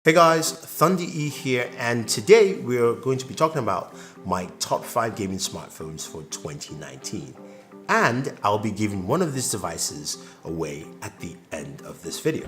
Hey guys, Thunder E here, and today we're going to be talking about my top 5 gaming smartphones for 2019. And I'll be giving one of these devices away at the end of this video.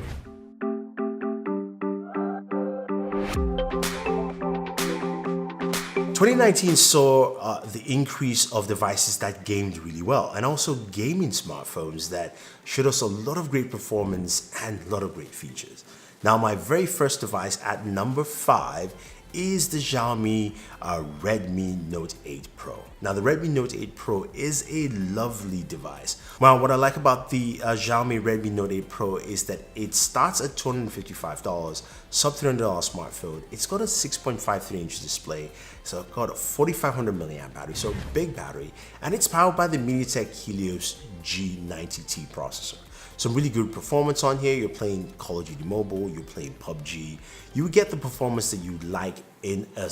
Twenty 2019 saw the increase of devices that gamed really well, and also gaming smartphones that showed us a lot of great performance and a lot of great features. Now, my very first device at number 5 is the Xiaomi Redmi Note 8 Pro. Now, the Redmi Note 8 Pro is a lovely device. Well, what I like about the Xiaomi Redmi Note 8 Pro is that it starts at $255, sub $300 smartphone. It's got a 6.53-inch display, so it's got a 4,500 milliamp battery, so big battery, and it's powered by the MediaTek Helios G90T processor. Some really good performance on here. You're playing Call of Duty Mobile, you're playing PUBG. You get the performance that you like in a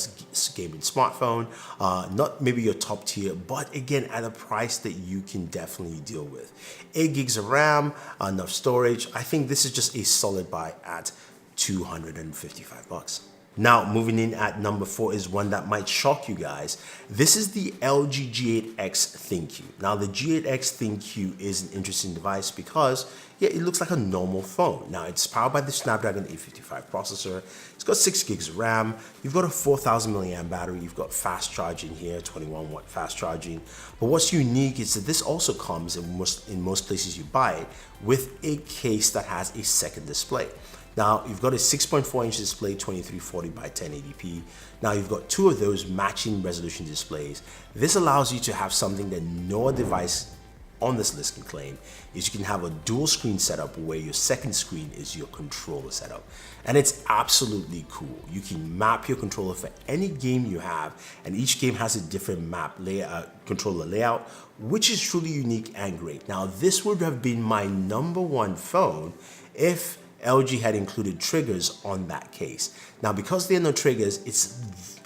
gaming smartphone. Not maybe your top tier, but again, at a price that you can definitely deal with. 8 gigs of RAM, enough storage. I think this is just a solid buy at $255. Now, moving in at number 4 is one that might shock you guys. This is the LG G8X ThinQ. Now, the G8X ThinQ is an interesting device because, yeah, it looks like a normal phone. Now, it's powered by the Snapdragon 855 processor. It's got 6 gigs of RAM. You've got a 4,000 milliamp battery. You've got fast charging here, 21 watt fast charging. But what's unique is that this also comes in most places you buy it with a case that has a second display. Now, you've got a 6.4-inch display, 2340 by 1080p. Now, you've got 2 of those matching resolution displays. This allows you to have something that no device on this list can claim, is you can have a dual screen setup where your second screen is your controller setup. And it's absolutely cool. You can map your controller for any game you have, and each game has a different controller layout, which is truly unique and great. Now, this would have been my number 1 phone if LG had included triggers on that case. Now, because there are no triggers, it's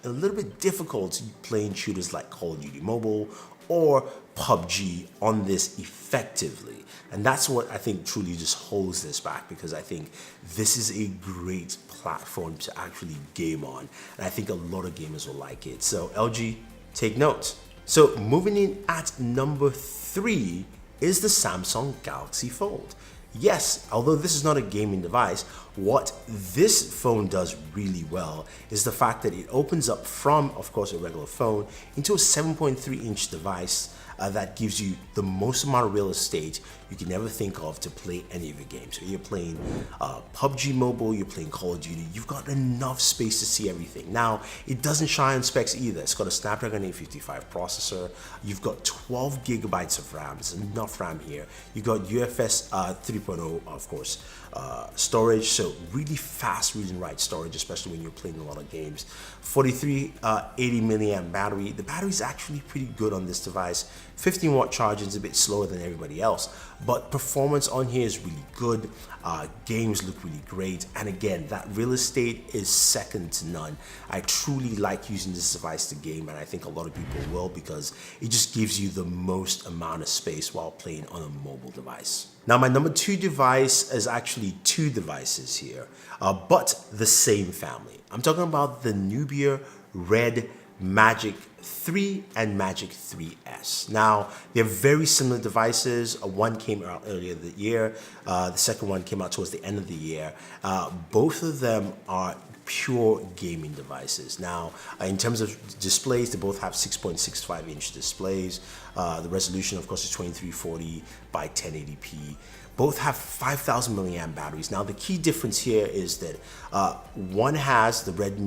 a little bit difficult playing shooters like Call of Duty Mobile or PUBG on this effectively. And that's what I think truly just holds this back, because I think this is a great platform to actually game on. And I think a lot of gamers will like it. So LG, take note. So moving in at number 3 is the Samsung Galaxy Fold. Yes, although this is not a gaming device, what this phone does really well is the fact that it opens up from, of course, a regular phone into a 7.3-inch device that gives you the most amount of real estate you can ever think of to play any of your games. So you're playing PUBG Mobile, you're playing Call of Duty, you've got enough space to see everything. Now, it doesn't shy on specs either. It's got a Snapdragon 855 processor. You've got 12 gigabytes of RAM. There's enough RAM here. You've got UFS 3.0, of course, storage. So really fast read and write storage, especially when you're playing a lot of games. 4380 milliamp battery. The battery is actually pretty good on this device. 15 watt charging is a bit slower than everybody else, but performance on here is really good. Games look really great, and again, that real estate is second to none. I truly like using this device to game, and I think a lot of people will, because it just gives you the most amount of space while playing on a mobile device. Now, my number 2 device is actually 2 devices here, but the same family. I'm talking about the Nubia Red Magic 3 and Magic 3S. Now, they're very similar devices. One came out earlier this year. The second one came out towards the end of the year. Both of them are pure gaming devices. Now, in terms of displays, they both have 6.65-inch displays. The resolution, of course, is 2340 by 1080p. Both have 5,000 milliamp batteries. Now, the key difference here is that one has the Red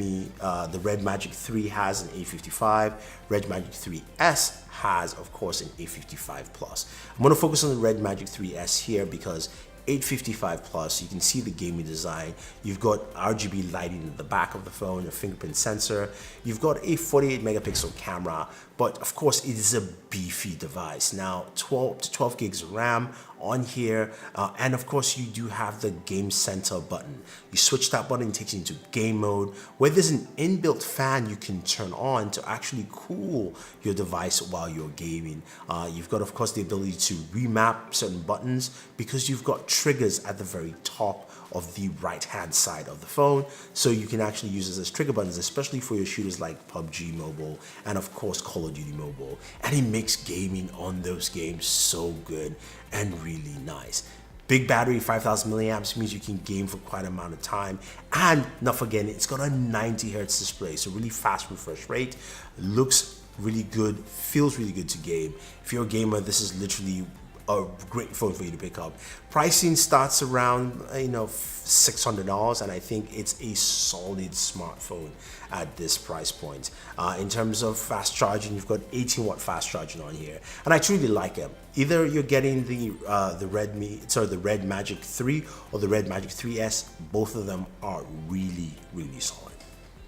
Magic 3 has an 855. Red Magic 3S has, of course, an 855 Plus. I'm going to focus on the Red Magic 3S here because 855 Plus, you can see the gaming design. You've got RGB lighting in the back of the phone, a fingerprint sensor. You've got a 48 megapixel camera, but of course it is a beefy device. Now, 12 gigs of RAM on here, and of course you do have the Game Center button. You switch that button, it takes you into game mode, where there's an inbuilt fan you can turn on to actually cool your device while you're gaming. You've got, of course, the ability to remap certain buttons because you've got triggers at the very top of the right hand side of the phone, so you can actually use this as trigger buttons, especially for your shooters like PUBG Mobile and of course Call of Duty Mobile. And it makes gaming on those games so good and really nice. Big battery, 5,000 milliamps, means you can game for quite an amount of time. And not forgetting, it's got a 90 hertz display, so really fast refresh rate, looks really good, feels really good to game. If you're a gamer, this is literally a great phone for you to pick up. Pricing starts around $600, and I think it's a solid smartphone at this price point. In terms of fast charging, you've got 18-watt fast charging on here, and I truly like it. Either you're getting the Red Magic 3 or the Red Magic 3S. Both of them are really solid.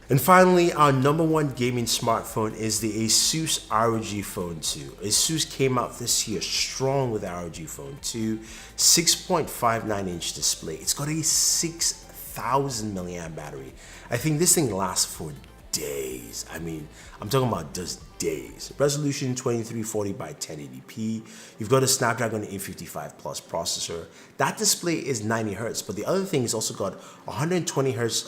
And finally, our number one gaming smartphone is the Asus ROG Phone 2. Asus came out this year strong with ROG Phone 2, 6.59 inch display. It's got a 6,000 milliamp battery. I think this thing lasts for days. I mean, I'm talking about just days. Resolution 2340 by 1080p. You've got a Snapdragon 855 Plus processor. That display is 90 hertz, but the other thing is also got 120 hertz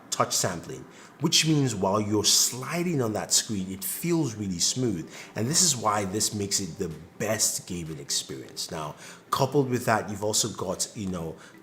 touch sampling, which means while you're sliding on that screen, it feels really smooth. And this is why this makes it the best gaming experience. Now, coupled with that, you've also got,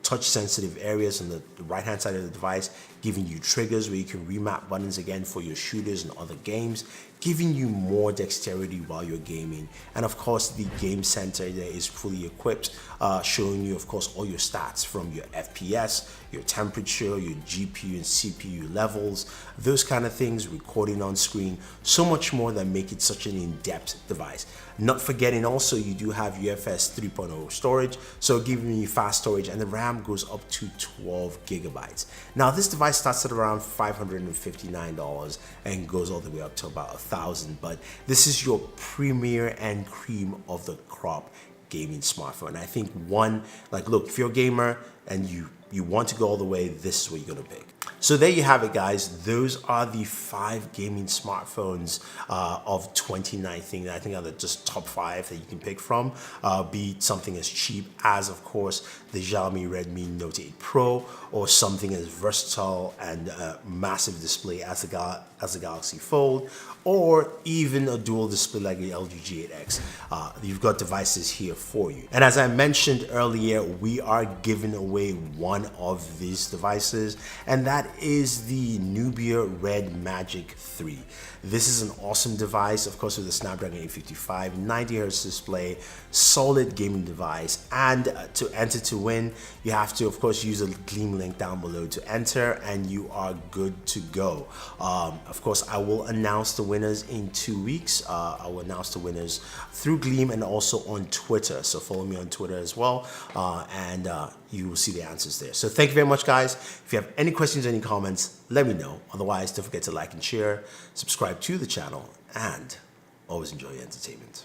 touch sensitive areas on the right hand side of the device, giving you triggers where you can remap buttons again for your shooters and other games, giving you more dexterity while you're gaming. And of course, the game center there is fully equipped, showing you, of course, all your stats from your FPS, your temperature, your GPU and CPU levels, those kind of things, recording on screen, so much more that make it such an in-depth device. Not forgetting also, you do have UFS 3.0 storage, so giving you fast storage, and the RAM goes up to 12 gigabytes. Now, this device starts at around $559 and goes all the way up to about $1,000, but this is your premier and cream of the crop gaming smartphone. I think look, if you're a gamer and you want to go all the way, this is what you're gonna pick. So there you have it, guys. Those are the 5 gaming smartphones of 2019 that I think are the just top 5 that you can pick from. Be it something as cheap as, of course, the Xiaomi Redmi Note 8 Pro, or something as versatile and massive display as the Galaxy Fold, or even a dual display like the LG G8X. You've got devices here for you. And as I mentioned earlier, we are giving away one of these devices, and that is the Nubia Red Magic 3. This is an awesome device, of course, with the Snapdragon 855, 90 Hz display, solid gaming device. And to enter to win, you have to, of course, use a Gleam link down below to enter, and you are good to go. Of course, I will announce the winners in 2 weeks. I will announce the winners through Gleam and also on Twitter. So follow me on Twitter as well, and you will see the answers there. So thank you very much, guys. If you have any questions or any comments, let me know. Otherwise, don't forget to like and share, subscribe to the channel, and always enjoy your entertainment.